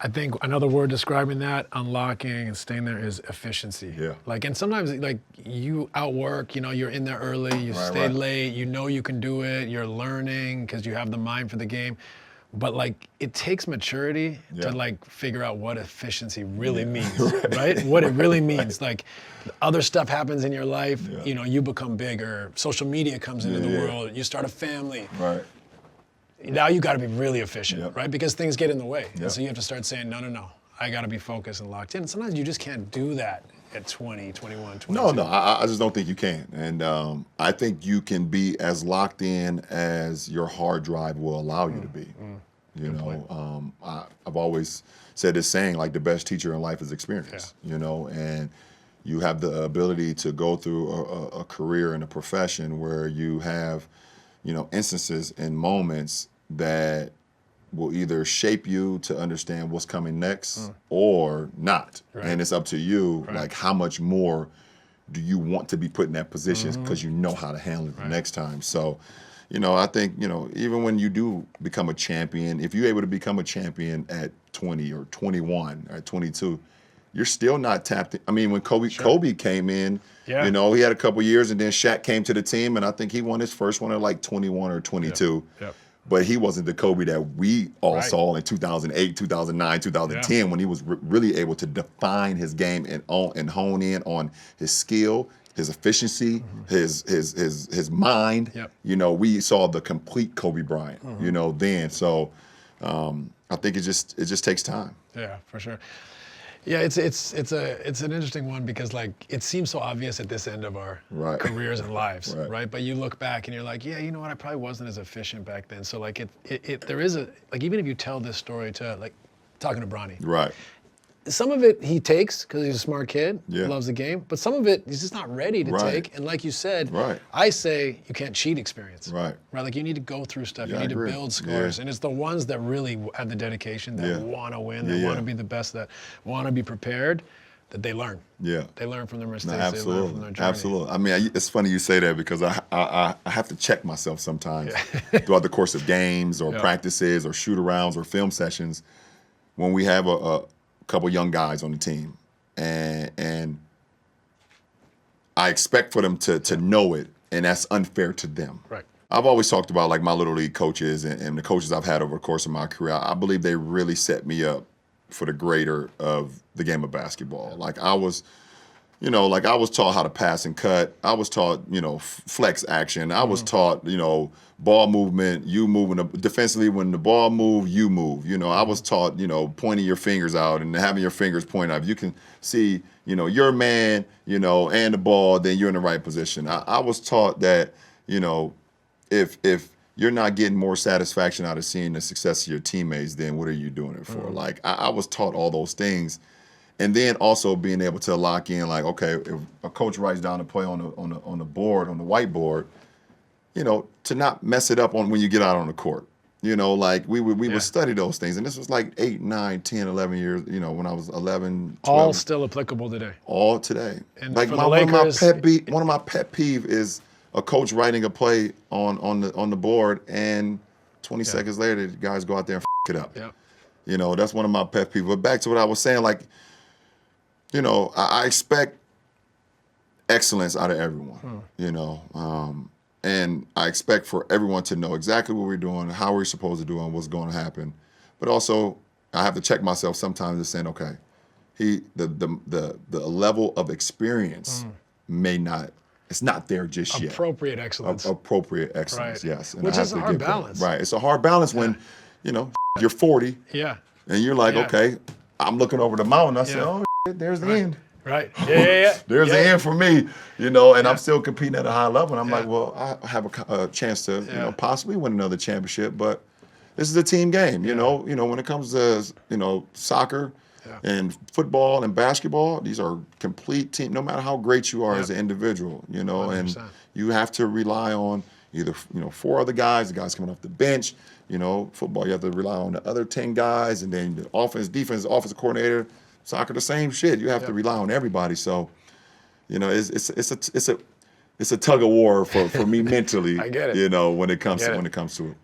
I think another word describing that, unlocking and staying there, is efficiency. Yeah. Like, and sometimes like you outwork, you know, you're in there early, you stayed late, you know you can do it, you're learning because you have the mind for the game. But like, it takes maturity to like figure out what efficiency really means, right? What it really means. Like, other stuff happens in your life, you know, you become bigger, social media comes into the world, you start a family. Right. Now you got to be really efficient, right? Because things get in the way. And so you have to start saying, no, I got to be focused and locked in. And sometimes you just can't do that at 20, 21, 22. No, I just don't think you can. And I think you can be as locked in as your hard drive will allow you to be. You know, I've always said this saying, like, the best teacher in life is experience, you know, and you have the ability to go through a career and a profession where you have, you know, instances and moments that will either shape you to understand what's coming next or not. And it's up to you, like, how much more do you want to be put in that position because you know how to handle it the next time. So, you know, I think, you know, even when you do become a champion, if you're able to become a champion at 20 or 21 or 22, you're still not tapped in. I mean, when Kobe came in, you know, he had a couple years, and then Shaq came to the team, and I think he won his first one at like 21 or 22. But he wasn't the Kobe that we all saw in 2008, 2009, 2010, when he was really able to define his game and hone in on his skill, his efficiency, his mind. You know, we saw the complete Kobe Bryant, you know, then. So I think it just takes time. Yeah, for sure. Yeah, it's an interesting one because, like, it seems so obvious at this end of our careers and lives, right? But you look back and you're like, yeah, you know what? I probably wasn't as efficient back then. So like, there is like, even if you tell this story to, like, talking to Bronny, some of it he takes because he's a smart kid, loves the game, but some of it he's just not ready to take. And like you said, I say you can't cheat experience. Right? Like, you need to go through stuff. You need to build scores. And it's the ones that really have the dedication, that want to win, that want to be the best, that want to be prepared, that they learn. They learn from their mistakes. They learn from their journey. Absolutely. I mean, it's funny you say that because I have to check myself sometimes throughout the course of games or practices or shoot-arounds or film sessions when we have a couple young guys on the team, and I expect for them to know it, and that's unfair to them. I've always talked about, like, my little league coaches and the coaches I've had over the course of my career. I believe they really set me up for the greater of the game of basketball. Like, I was taught how to pass and cut. I was taught, you know, flex action. I was taught, you know, ball movement, you moving defensively. When the ball moves, you move. You know, I was taught, you know, pointing your fingers out and having your fingers point out. You can see, you know, your man, you know, and the ball, then you're in the right position. I was taught that, you know, if you're not getting more satisfaction out of seeing the success of your teammates, then what are you doing it for? Like, I was taught all those things. And then also being able to lock in, like, okay, if a coach writes down a play on the board, on the whiteboard, you know, to not mess it up on when you get out on the court. You know, like, we would study those things. And this was like 8, 9, 10, 11 years, you know, when I was 11, 12. All still applicable today. All today. And like, one of my pet peeve is a coach writing a play on the board, and 20 seconds later, the guys go out there and it up. You know, that's one of my pet peeves. But back to what I was saying, like, you know, I expect excellence out of everyone, you know, and I expect for everyone to know exactly what we're doing, how we're supposed to do, and what's going to happen. But also, I have to check myself sometimes and saying, okay, the level of experience may not, it's not there just yet. Appropriate excellence. Appropriate excellence, yes. And which is a hard balance. Right, it's a hard balance when, you know, you're 40, and you're like, okay, I'm looking over the mountain. I say, oh, there's the end. There's the end for me, you know, and I'm still competing at a high level. And I'm like, well, I have a chance to, you know, possibly win another championship, but this is a team game, you know. You know, when it comes to, you know, soccer and football and basketball, these are complete team, no matter how great you are as an individual, you know, 100%. And you have to rely on either, you know, 4 other guys, the guys coming off the bench. You know, football, you have to rely on the other 10 guys, and then the offense, defense, offensive coordinator. Soccer, the same shit. You have to rely on everybody. So, you know, it's a tug of war for me mentally. I get it. You know, when it comes to it.